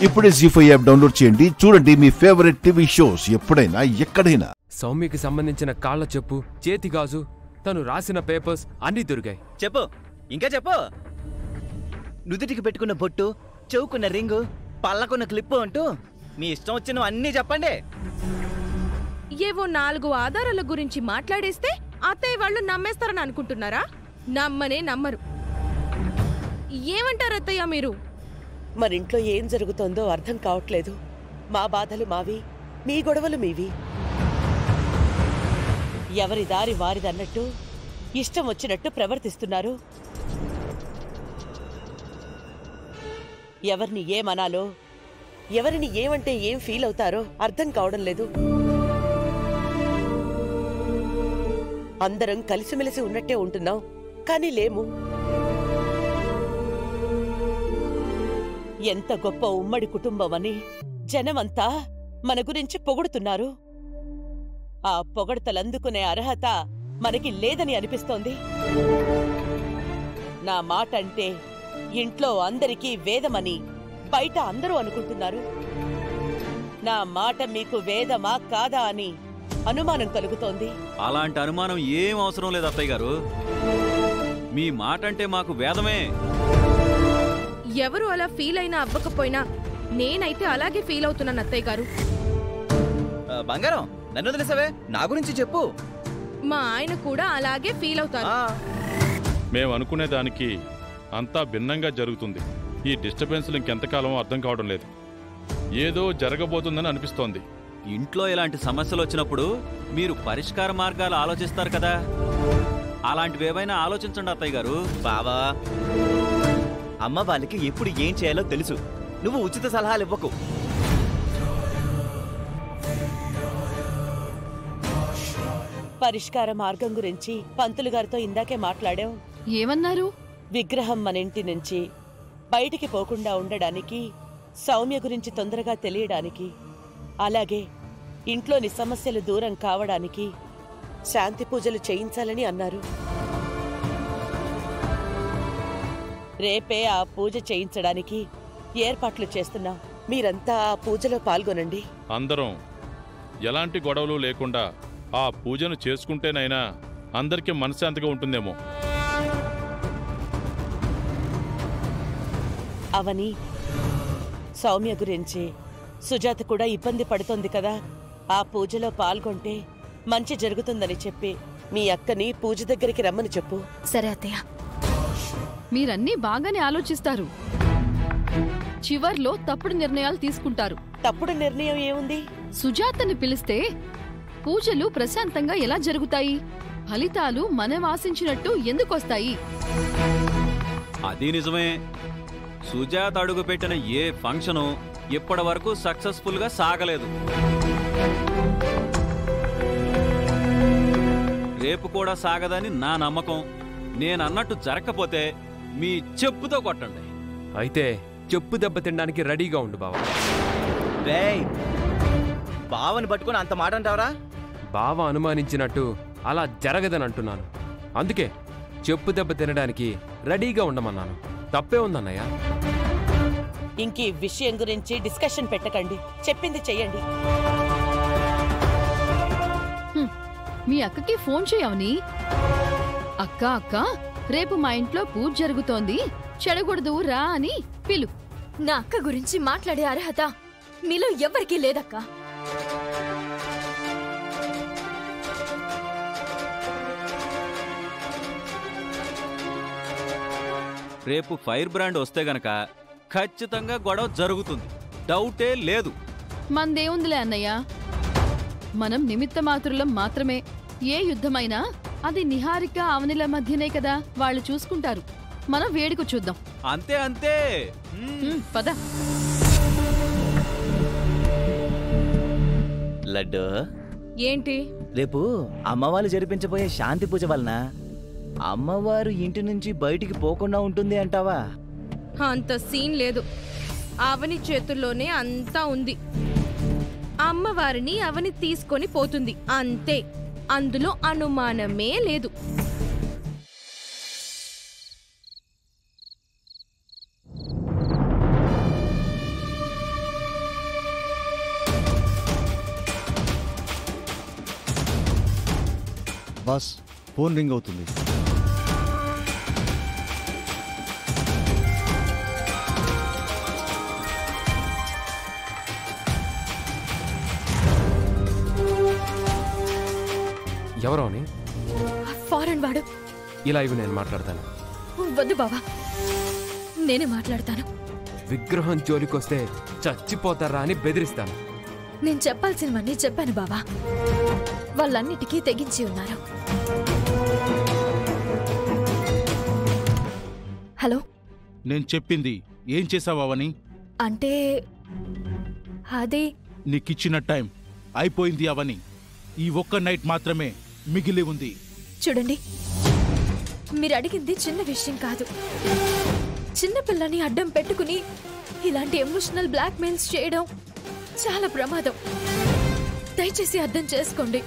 ఇప్పుడే జీ5 app download చేయండి. చూడండి మీ ఫేవరెట్ టీవీ షోస్ ఎప్పుడైనా ఎక్కడైనా. సౌమ్యకి సంబంధించిన కాళ్ళ చెప్పు, చేతి గాజు, తను రాసిన పేపర్స్ అన్నీ దొరికాయి. చెప్పు, ఇంకా చెప్పు. నుదుటికి పెట్టుకున్న బొట్టు, చెవుకున్న రింగు, పళ్ళకున్న క్లిప్పు అంటూ మీ ఇష్టం వచ్చినవి అన్నీ చెప్పండి. ఏవో 4 ఆధారాల గురించి మాట్లాడేస్తే అత్తయ్య వాళ్ళు నమ్మేస్తారని అనుకుంటున్నారా? నమ్మనే నమ్మరు. ఏమంటారు అత్తయ్య మీరు? మరింట్లో ఏం జరుగుతోందో అర్థం కావట్లేదు. మా బాధలు మావి, మీ గొడవలు మీవి. ఎవరి దారి వారిదన్నట్టు ఇష్టం వచ్చినట్టు ప్రవర్తిస్తున్నారు. ఎవరిని ఏమనాలో, ఎవరిని ఏమంటే ఏం ఫీల్ అవుతారో అర్థం కావడం లేదు. అందరం కలిసిమెలిసి ఉన్నట్టే ఉంటున్నాం, కానీ లేము. ఎంత గొప్ప ఉమ్మడి కుటుంబమని జనమంతా మన గురించి పొగుడుతున్నారు. ఆ పొగడతలందుకునే అర్హత మనకి లేదని అనిపిస్తోంది. నా మాట అంటే ఇంట్లో అందరికీ వేదమని బయట అందరూ అనుకుంటున్నారు. నా మాట మీకు వేదమా కాదా అని అనుమానం కలుగుతోంది. అలాంటి అనుమానం ఏం అవసరం లేదు అత్తయ్య గారు. మీ మాట అంటే మాకు వేదమే. ఎవరు అలా ఫీల్ అయినా అవ్వకపోయినా నేనైతే అలాగే ఫీల్ అవుతున్నాను అత్తయ్య గారు. బంగారం, నన్ను వదిలేసావే, నా గురించి చెప్పు. మా ఆయన కూడా అలాగే ఫీల్ అవుతారు. మేము అనుకునే దానికి అంతా భిన్నంగా జరుగుతుంది. ఈ డిస్టర్బెన్స్లు ఇంకెంతకాలం అర్థం కావడం లేదు. ఏదో జరగబోతుందని అనిపిస్తోంది. ఇంట్లో ఇలాంటి సమస్యలు వచ్చినప్పుడు మీరు పరిష్కార మార్గాలు ఆలోచిస్తారు కదా, అలాంటివేవైనా ఆలోచించండి అత్తయ్య గారు. బావా, అమ్మ వాళ్ళకి ఎప్పుడు ఏం చేయాలో తెలుసు. నువ్వు ఉచిత సలహాలు ఇవ్వకు. పరిష్కార మార్గం గురించి పంతులు గారితో ఇందాకే మాట్లాడాం. ఏమన్నారు? విగ్రహం మన ఇంటి నుంచి బయటికి పోకుండా ఉండడానికి, సౌమ్య గురించి తొందరగా తెలియడానికి, అలాగే ఇంట్లోని సమస్యలు దూరం కావడానికి శాంతి పూజలు చేయించాలని అన్నారు. రేపే ఆ పూజ చేయించడానికి ఏర్పాట్లు చేస్తున్నాం. మీరంతా ఆ పూజలో పాల్గొనండి. అందరం ఎలాంటి గొడవలు లేకుండా ఆ పూజను చేసుకుంటేనైనా అందరికీ మనశ్శాంతిగా ఉంటుందేమో. అవని, సౌమ్య గురించి సుజాత కూడా ఇబ్బంది పడుతోంది కదా, ఆ పూజలో పాల్గొంటే మంచి జరుగుతుందని చెప్పి మీ అక్కని పూజ దగ్గరికి రమ్మని చెప్పు. సరే అత్తయ్య. మీరన్నీ బాగానే ఆలోచిస్తారు, చివర్లో తప్పుడు నిర్ణయాలు తీసుకుంటారు. తప్పుడు నిర్ణయం ఏముంది? సుజాతని పిలిస్తే పూజలు ప్రశాంతంగా ఎలా జరుగుతాయి? ఫలితాలు మనం ఆశించినట్టు ఎందుకొస్తాయి? అది నిజమే. సుజాత అడుగు పెట్టిన ఏ ఫంక్షను ఇప్పటి వరకు సక్సెస్ఫుల్ గా సాగలేదు. రేపు కూడా సాగదని నా నమ్మకం. నేనన్నట్టు జరగకపోతే మీ చెప్పుతో కొట్టండి. అయితే చెప్పు దెబ్బ తినడానికి రెడీగా ఉండు బావ. రేయ్, బావని పట్టుకుని అంత మాట అంటావరా? బావ అనుమానించినట్టు అలా జరగదని అంటున్నాను. అందుకే చెప్పు దెబ్బ తినడానికి రెడీగా ఉండమన్నాను. తప్పే ఉందన్నయ్య. ఇంకీ విషయం గురించి డిస్కషన్ పెట్టకండి, చెప్పింది చెయ్యండి. మీ అక్కకి ఫోన్ చేయవని. అక్క అక్క, రేపు మా ఇంట్లో పూజ జరుగుతోంది, చెడగొడదు రా అని పిలు. నా అక్క గురించి మాట్లాడే అర్హత మీలో ఎవ్వరికీ లేదక్కా. రేపు ఫైర్ బ్రాండ్ వస్తే గనక ఖచ్చితంగా గొడవ జరుగుతుంది, డౌటే లేదు. మందేముందిలే అన్నయ్య, మనం నిమిత్త మాత్రులం మాత్రమే. ఏ యుద్ధమైనా అది నిహారిక అవనిల మధ్యనే కదా, వాళ్ళు చూసుకుంటారు. మనం వేడుక చూద్దాం. అంతే అంతే. పద. లడ్డు, ఏంటి? రేపు అమ్మవాళ్ళు జరిపించబోయే శాంతి పూజ వలన అమ్మవారు ఇంటి నుంచి బయటికి పోకుండా ఉంటుంది అంటావా? అంత సీన్ లేదు. అవని చేతుల్లోనే అంతా ఉంది. అమ్మవారిని అవని తీసుకొని పోతుంది అంతే. అందులో అనుమానమే లేదు. బాస్ ఫోన్ రింగ్ అవుతుంది. ఎవరో అని ఫారెన్ వాడు. ఇలా ఇవి నేను మాట్లాడతాను. వద్దు బావా, నేనే మాట్లాడతాను. విగ్రహం జోలికొస్తే చచ్చిపోతారా అని బెదిరిస్తాను. నేను చెప్పాల్సినవన్నీ చెప్పాను బావా. వాళ్ళన్నిటికీ తెగించి ఉన్నారు. హలో, నేను చెప్పింది ఏం చేసావని? అంటే అది నీకిచ్చిన టైం అయిపోయింది అవని. ఈ ఒక్క నైట్ మాత్రమే మిగిలి ఉంది. చూడండి, మీరు అడిగింది చిన్న విషయం కాదు. చిన్నపిల్లని అడ్డం పెట్టుకుని ఇలాంటి ఎమోషనల్ బ్లాక్మెయిల్స్ చేయడం చాలా ప్రమాదం. దయచేసి అర్థం చేసుకోండి.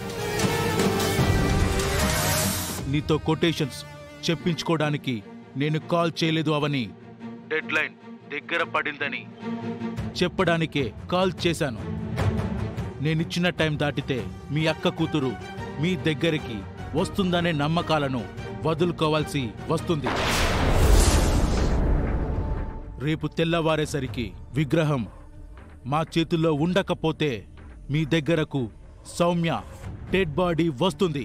నీతో కొటేషన్స్ చెప్పించుకోవడానికి నేను కాల్ చేయలేదు అవని. డెడ్ లైన్ దగ్గర పడిందని చెప్పడానికే కాల్ చేశాను. నేనిచ్చిన టైం దాటితే మీ అక్క కూతురు మీ దగ్గరికి వస్తుందనే నమ్మకాలను వదులుకోవాల్సి వస్తుంది. రేపు తెల్లవారేసరికి విగ్రహం మా చేతుల్లో ఉండకపోతే మీ దగ్గరకు సౌమ్య డెడ్ బాడీ వస్తుంది.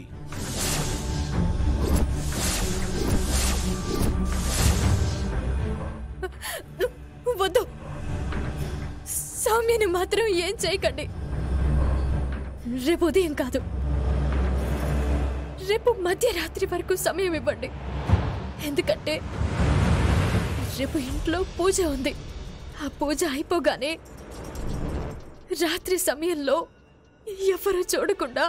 వద్దు, సౌమ్యని మాత్రం ఏం చేయకండి. రేపు ఉదయం కాదు, రేపు మధ్యరాత్రి వరకు సమయం ఇవ్వండి. ఎందుకంటే రేపు ఇంట్లో పూజ ఉంది. ఆ పూజ అయిపోగానే రాత్రి సమయంలో ఎవరూ చూడకుండా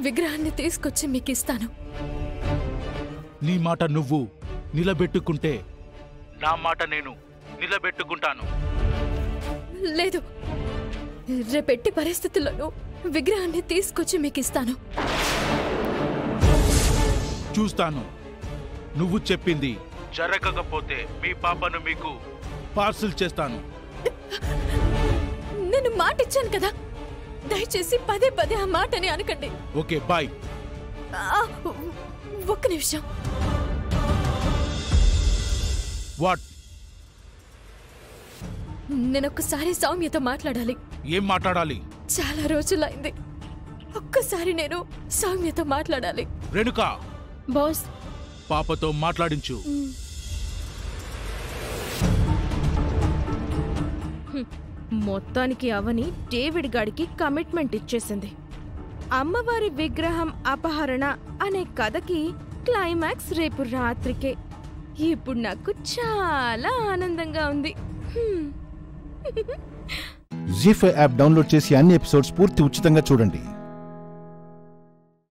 విగ్రహాన్ని తీసుకొచ్చి మీకు ఇస్తాను. నీ మాట నువ్వు నిలబెట్టుకుంటే నా మాట నేను నిలబెట్టుకుంటాను. లేదు, రేపెట్టి పరిస్థితుల్లోనూ విగ్రహాన్ని తీసుకొచ్చి మీకు ఇస్తాను. చూస్తాను. నువ్వు చెప్పింది జరగకపోతే మీ పాపను మీకు పార్సిల్ చేస్తాను. నేను మాట ఇచ్చాను కదా, దయచేసి పదే పదే ఆ మాటని అనకండి. Okay, bye. ఒక్క నిమిషం. వాట్? నేనొక్కసారి సౌమ్యతో మాట్లాడాలి. ఏం మాట్లాడాలి? చాలా రోజులైంది. ఒక్కసారి నేను సౌమ్యతో మాట్లాడాలి. రేణుకా, బాస్, పాపతో మాట్లాడించు. మొత్తానికి అవని డేవిడ్ గాడికి కమిట్మెంట్ ఇచ్చేసింది. అమ్మవారి విగ్రహం అపహరణ అనే కథకి క్లైమాక్స్ రేపు రాత్రికే. ఇప్పుడు నాకు చాలా ఆనందంగా ఉంది. జీ5 యాప్ డౌన్లోడ్ చేసి అన్ని ఎపిసోడ్స్ పూర్తి ఉచితంగా చూడండి.